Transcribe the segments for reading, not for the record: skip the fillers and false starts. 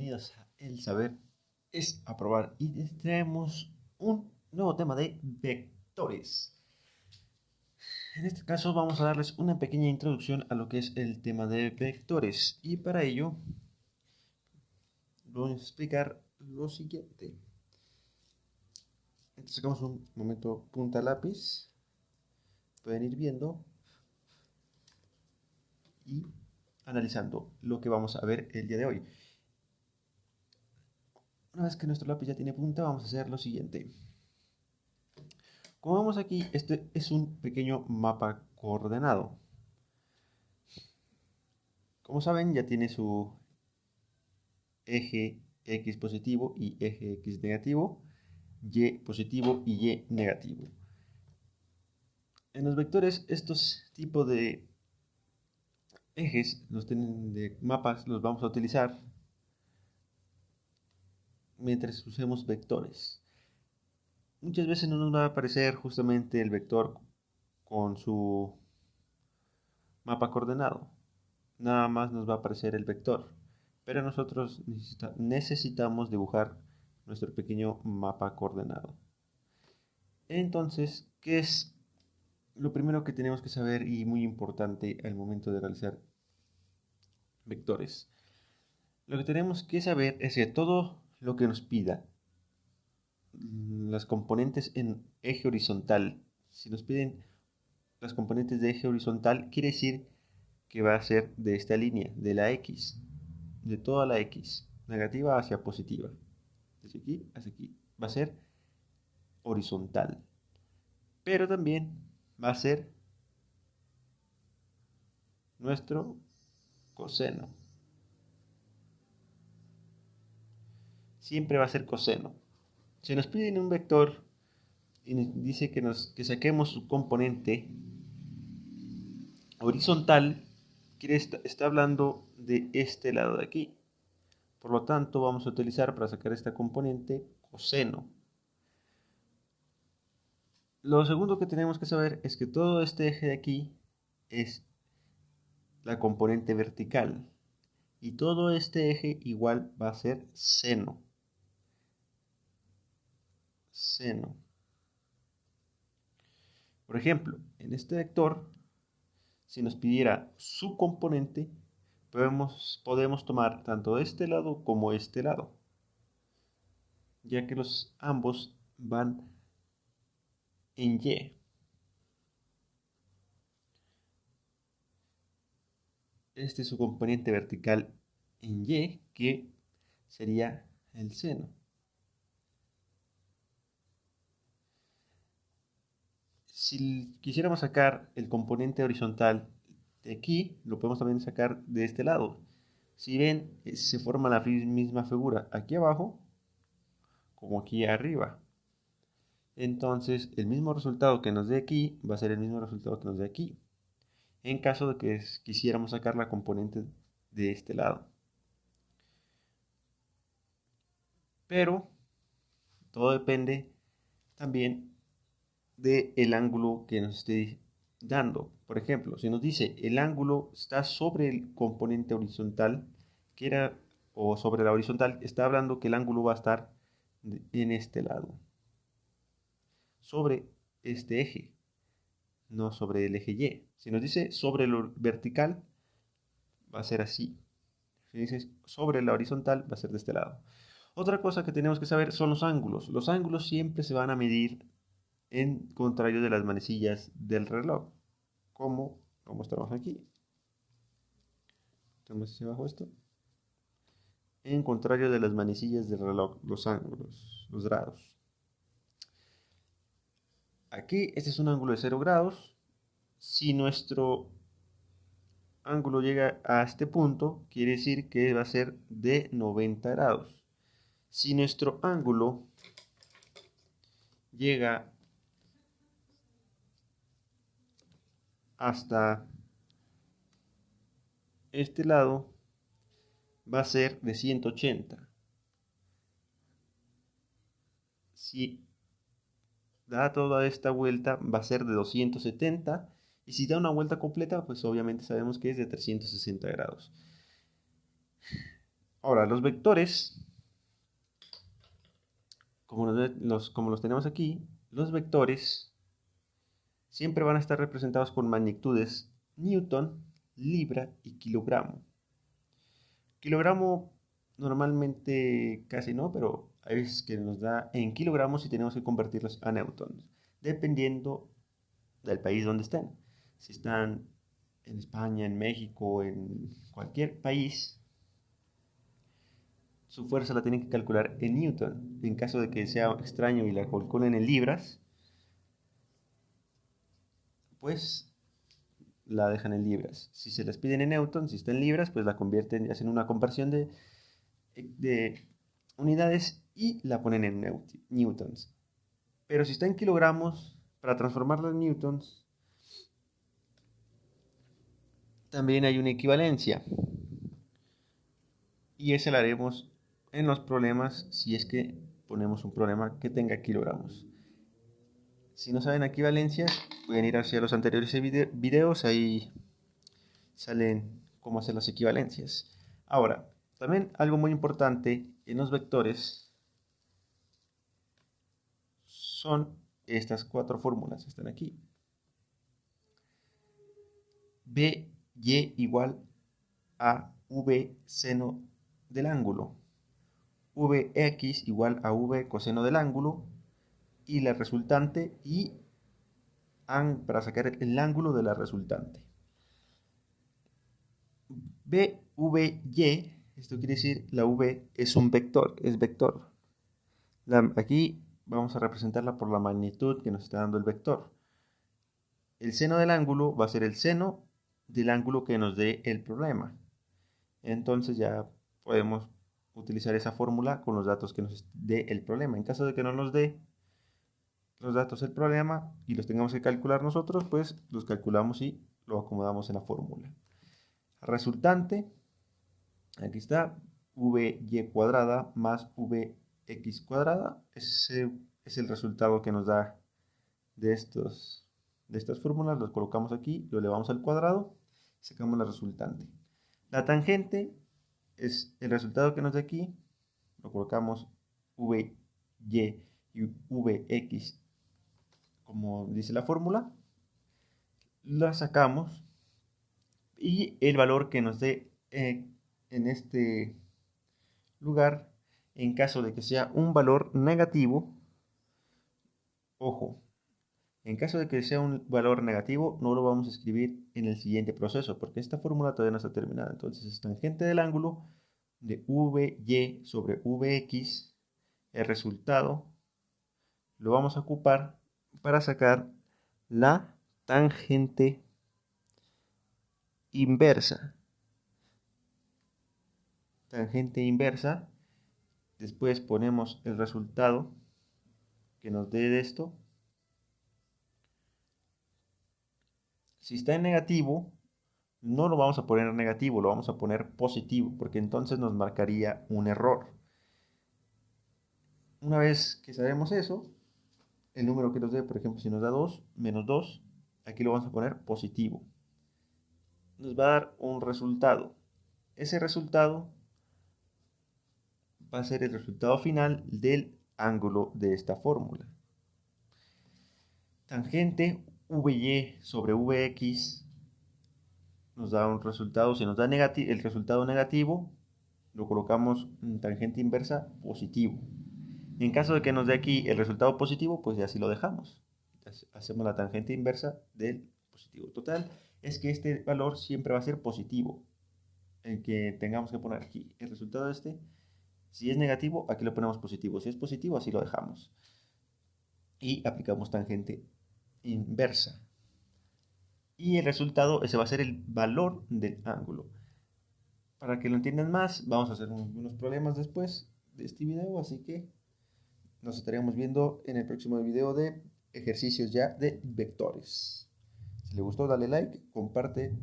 bienvenidos a El Saber es Aprobar y les traemos un nuevo tema de vectores. En este caso vamos a darles una pequeña introducción a lo que es el tema de vectores y para ello vamos a explicar lo siguiente. Entonces sacamos un momento punta lápiz, pueden ir viendo y analizando lo que vamos a ver el día de hoy. Una vez que nuestro lápiz ya tiene punta, vamos a hacer lo siguiente. Como vemos aquí, este es un pequeño mapa coordenado. Como saben, ya tiene su eje X positivo y eje X negativo, Y positivo y Y negativo. En los vectores, estos tipos de ejes, de mapas, los vamos a utilizar mientras usemos vectores. Muchas veces no nos va a aparecer justamente el vector con su mapa coordenado. Nada más nos va a aparecer el vector. Pero nosotros necesitamos dibujar nuestro pequeño mapa coordenado. Entonces, ¿qué es lo primero que tenemos que saber y muy importante al momento de realizar vectores? Lo que tenemos que saber es que todo lo que nos pida las componentes en eje horizontal, si nos piden las componentes de eje horizontal, quiere decir que va a ser de esta línea, de la X, de toda la X, negativa hacia positiva, desde aquí hasta aquí, va a ser horizontal, pero también va a ser nuestro coseno, siempre va a ser coseno. Si nos piden un vector y nos dice que saquemos su componente horizontal, está hablando de este lado de aquí. Por lo tanto, vamos a utilizar para sacar esta componente coseno. Lo segundo que tenemos que saber es que todo este eje de aquí es la componente vertical. Y todo este eje igual va a ser seno. Seno. Por ejemplo, en este vector, si nos pidiera su componente, podemos tomar tanto este lado como este lado, ya que ambos van en Y. Este es su componente vertical en Y, que sería el seno. Si quisiéramos sacar el componente horizontal de aquí, lo podemos también sacar de este lado. Si ven, se forma la misma figura aquí abajo como aquí arriba. Entonces, el mismo resultado que nos dé aquí va a ser el mismo resultado que nos dé aquí, en caso de que quisiéramos sacar la componente de este lado. Pero todo depende también del ángulo que nos esté dando. Por ejemplo, si nos dice el ángulo está sobre el componente horizontal, o sobre la horizontal, está hablando que el ángulo va a estar en este lado, sobre este eje, no sobre el eje Y. Si nos dice sobre lo vertical, va a ser así. Si dice sobre la horizontal, va a ser de este lado. Otra cosa que tenemos que saber son los ángulos. Los ángulos siempre se van a medir en contrario de las manecillas del reloj, como mostramos aquí. Tenemos hacia abajo esto. En contrario de las manecillas del reloj, los ángulos, los grados. Aquí este es un ángulo de 0 grados. Si nuestro ángulo llega a este punto, quiere decir que va a ser de 90 grados. Si nuestro ángulo llega hasta este lado, va a ser de 180. Si da toda esta vuelta, va a ser de 270. Y si da una vuelta completa, pues obviamente sabemos que es de 360 grados. Ahora, los vectores, como los tenemos aquí, los vectores siempre van a estar representados con magnitudes newton, libra y kilogramo. Kilogramo normalmente casi no, pero hay veces que nos da en kilogramos y tenemos que convertirlos a newtons, dependiendo del país donde estén. Si están en España, en México, en cualquier país, su fuerza la tienen que calcular en newton. En caso de que sea extraño y la calculen en libras, pues la dejan en libras. Si se las piden en newton, si está en libras, pues la convierten y hacen una conversión de unidades y la ponen en newtons. Pero si está en kilogramos, para transformarla en newtons, también hay una equivalencia. Y esa la haremos en los problemas si es que ponemos un problema que tenga kilogramos. Si no saben equivalencias, pueden ir hacia los anteriores videos, ahí salen cómo hacer las equivalencias. Ahora, también algo muy importante en los vectores son estas cuatro fórmulas que están aquí. BY igual a V seno del ángulo. Vx igual a V coseno del ángulo. Y la resultante y para sacar el ángulo de la resultante. BVY, esto quiere decir la V es un vector, es vector. Aquí vamos a representarla por la magnitud que nos está dando el vector. El seno del ángulo va a ser el seno del ángulo que nos dé el problema. Entonces ya podemos utilizar esa fórmula con los datos que nos dé el problema. En caso de que no nos dé los datos del problema y los tengamos que calcular nosotros, pues los calculamos y lo acomodamos en la fórmula. Resultante, aquí está, VY cuadrada más VX cuadrada. Ese es el resultado que nos da de estas fórmulas. Los colocamos aquí, lo elevamos al cuadrado y sacamos la resultante. La tangente es el resultado que nos da aquí. Lo colocamos VY y VX como dice la fórmula, la sacamos y el valor que nos dé en este lugar, en caso de que sea un valor negativo, ojo, en caso de que sea un valor negativo, no lo vamos a escribir en el siguiente proceso, porque esta fórmula todavía no está terminada. Entonces, es tangente del ángulo de VY sobre VX, el resultado lo vamos a ocupar para sacar la tangente inversa. Tangente inversa. Después ponemos el resultado que nos dé de esto. Si está en negativo, no lo vamos a poner en negativo, lo vamos a poner positivo, porque entonces nos marcaría un error. Una vez que sabemos eso, el número que nos dé, por ejemplo, si nos da 2, menos 2, aquí lo vamos a poner positivo. Nos va a dar un resultado. Ese resultado va a ser el resultado final del ángulo de esta fórmula. Tangente VY sobre VX nos da un resultado. Si nos da el resultado negativo, lo colocamos en tangente inversa positivo. En caso de que nos dé aquí el resultado positivo, pues ya así lo dejamos. Hacemos la tangente inversa del positivo. Total, es que este valor siempre va a ser positivo. El que tengamos que poner aquí. El resultado de este, si es negativo, aquí lo ponemos positivo. Si es positivo, así lo dejamos. Y aplicamos tangente inversa. Y el resultado, ese va a ser el valor del ángulo. Para que lo entiendan más, vamos a hacer unos problemas después de este video, así que nos estaríamos viendo en el próximo video de ejercicios ya de vectores. Si le gustó, dale like, comparte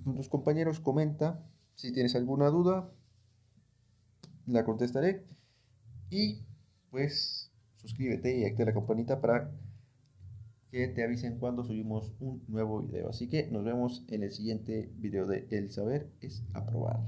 con tus compañeros, comenta. Si tienes alguna duda, la contestaré. Y pues suscríbete y activa la campanita para que te avisen cuando subimos un nuevo video. Así que nos vemos en el siguiente video de El saber es aprobar.